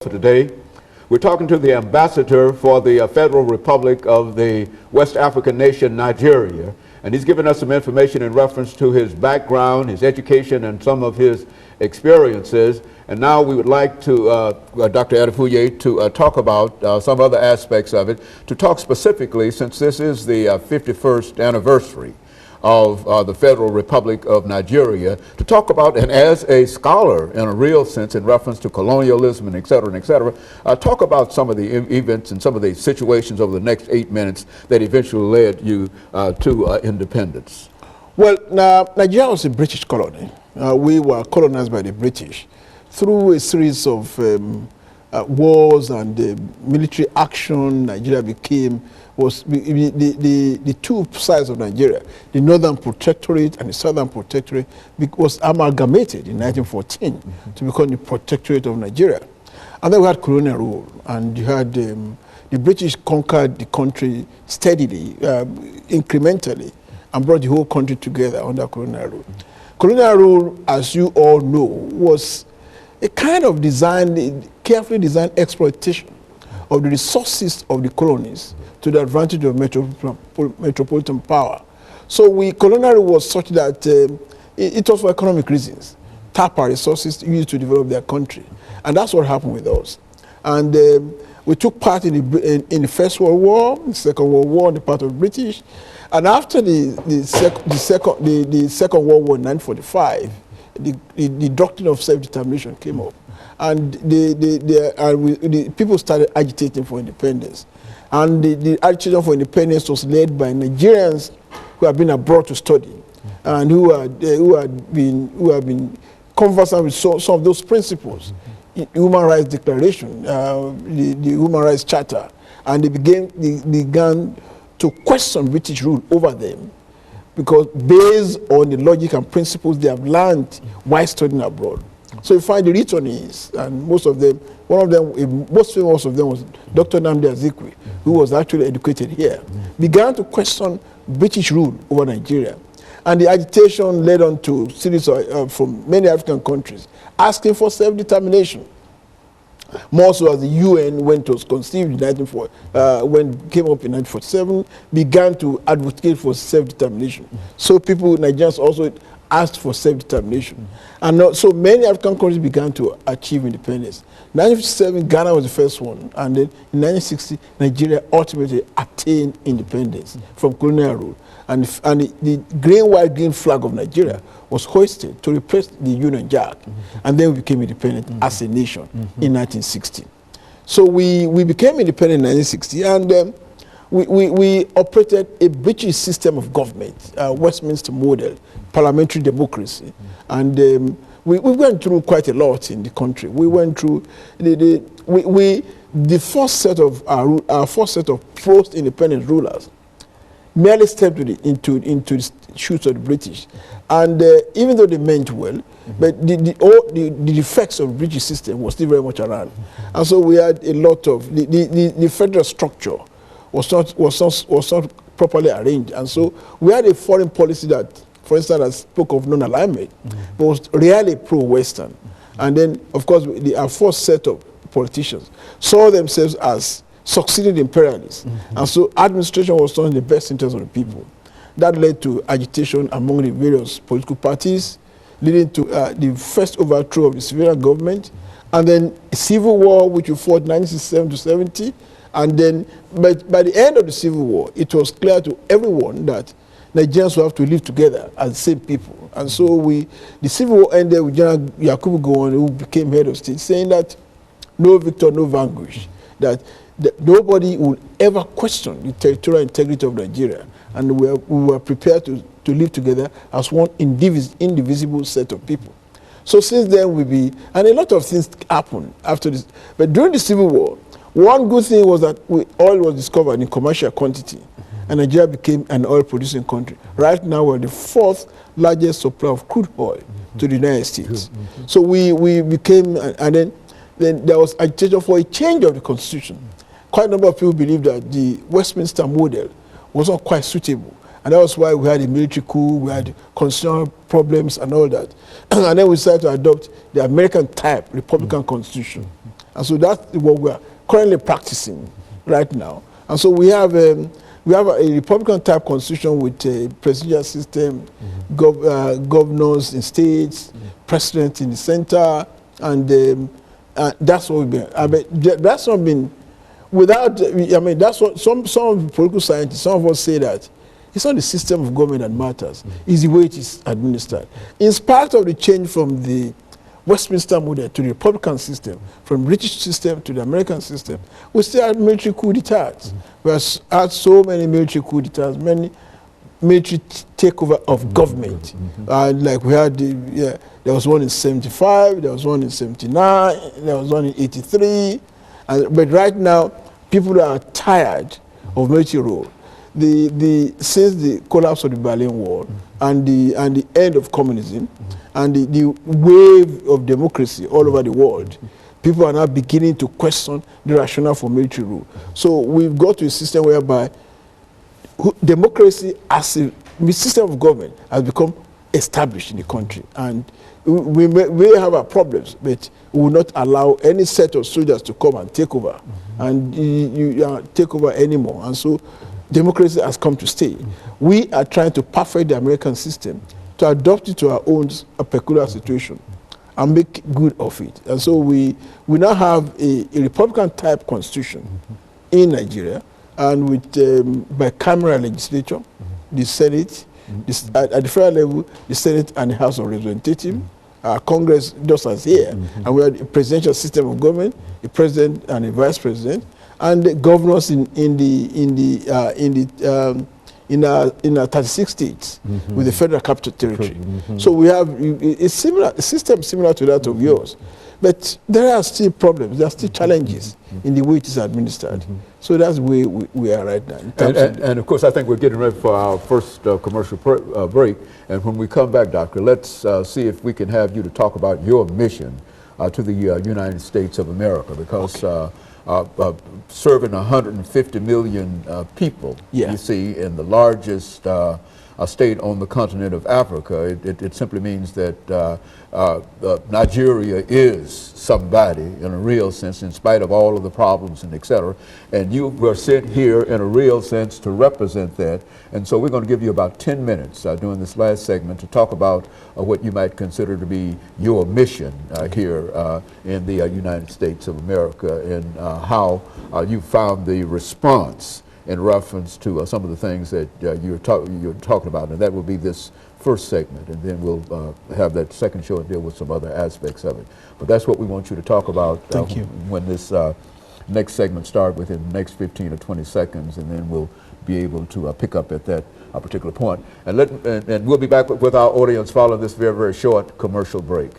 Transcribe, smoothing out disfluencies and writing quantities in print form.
for today. We're talking to the ambassador for the Federal Republic of the West African nation, Nigeria, and he's given us some information in reference to his background, his education, and some of his experiences. And now we would like to, Dr. Adefuye, to talk about some other aspects of it, to talk specifically, since this is the 51st anniversary of the Federal Republic of Nigeria, to talk about, and as a scholar in a real sense in reference to colonialism and et cetera, talk about some of the events and some of the situations over the next 8 minutes that eventually led you to independence. Well, Nigeria was a British colony. We were colonized by the British. Through a series of wars and military action, Nigeria became the two sides of Nigeria, the Northern Protectorate and the Southern Protectorate, was amalgamated in 1914 to become the Protectorate of Nigeria. And then we had colonial rule, and you had the British conquered the country steadily, incrementally, and brought the whole country together under colonial rule. Colonial rule, as you all know, was a kind of carefully designed exploitation of the resources of the colonies to the advantage of metropolitan power. So colonial rule was such that it was for economic reasons. Tap our resources used to develop their country. And that's what happened with us. And we took part in the First World War, the Second World War on the part of the British. And after the Second World War in 1945, the doctrine of self-determination came up. And the people started agitating for independence. And the agitation for independence was led by Nigerians who had been abroad to study and who have been conversant with some of those principles. The Human Rights Declaration, the Human Rights Charter, and they began to question British rule over them, because based on the logic and principles they have learned while studying abroad. So you find the returnees, and most of them, most famous of them was Dr. Nnamdi Azikiwe, who was actually educated here, began to question British rule over Nigeria. And the agitation led on to series from many African countries asking for self-determination. More so as the UN, when it was conceived in when it came up in 1947, began to advocate for self-determination. So Nigerians also asked for self-determination. And so many African countries began to achieve independence. In 1957, Ghana was the first one. And then in 1960, Nigeria ultimately attained independence from colonial rule. And the green flag of Nigeria was hoisted to replace the Union Jack. And then we became independent as a nation in 1960. So we became independent in 1960, and we operated a British system of government, Westminster model, parliamentary democracy. And we went through quite a lot in the country. We went through the first set of our first set of post-independent rulers merely stepped into the shoes of the British. And even though they meant well, but the defects of the British system was still very much around. And so we had a lot of, the federal structure was not properly arranged. And so we had a foreign policy that, for instance, that spoke of non-alignment, but was really pro-Western. And then, of course, our first set of politicians saw themselves as succeeding imperialists. And so administration was done in the best interest of the people. That led to agitation among the various political parties, leading to the first overthrow of the civilian government, and then a civil war which we fought 1967 to 70. And then by the end of the civil war, it was clear to everyone that Nigerians will have to live together as the same people. And so the civil war ended with General Yakubu Gowon, who became head of state, saying that no victor, no vanquish, that nobody will ever question the territorial integrity of Nigeria, and we were prepared to live together as one indivisible set of people. So since then and a lot of things happened after this. But during the Civil War, one good thing was that oil was discovered in commercial quantity, and Nigeria became an oil-producing country. Right now, we're the fourth largest supplier of crude oil to the United States. So we became, and then there was agitation for a change of the constitution. Quite a number of people believe that the Westminster model was not quite suitable. And that was why we had a military coup, we had constitutional problems and all that. And then we decided to adopt the American type Republican constitution. And so that's what we are currently practicing right now. And so we have a Republican type constitution with a presidential system, governors in states, president in the center, and that's what we've been. I mean, that's not been without. I mean, that's what some of the political scientists, some of us say that it's not the system of government that matters; it's the way it is administered. In spite of the change from the Westminster model to the Republican system, from British system to the American system, we still had military coup d'etats. We have had so many military coup d'etats, many military takeover of government. Like we had, there was one in 75, there was one in 79, there was one in 83. But right now, people are tired of military rule. Since the collapse of the Berlin Wall and the end of communism and the wave of democracy all over the world, people are now beginning to question the rationale for military rule. So we've got to a system whereby democracy as a system of government has become established in the country. And we may have our problems, but we will not allow any set of soldiers to come and take over and take over anymore. And so democracy has come to stay. We are trying to perfect the American system to adopt it to our own peculiar situation and make good of it. And so we now have a Republican type constitution in Nigeria, and with bicameral legislature, the Senate, at the federal level, the Senate and the House of Representatives, Congress just as here, and we have a presidential system of government, a president and a vice president, and the governors in 36 states with the federal capital territory. So we have a system similar to that of yours. But there are still problems, there are still challenges in the way it is administered. So that's where we are right now. And of course, I think we're getting ready for our first commercial break. And when we come back, Doctor, let's see if we can have you to talk about your mission to the United States of America, because serving 150 million people, you see, in the largest state on the continent of Africa, it simply means that Nigeria is somebody in a real sense, in spite of all of the problems and et cetera. And you were sent here in a real sense to represent that. And so we're going to give you about 10 minutes during this last segment to talk about what you might consider to be your mission here in the United States of America, and how you found the response in reference to some of the things that you're talking about. And that will be this first segment, and then we'll have that second show and deal with some other aspects of it. But that's what we want you to talk about when this next segment starts within the next 15 or 20 seconds, and then we'll be able to pick up at that particular point. And we'll be back with our audience following this very, very short commercial break.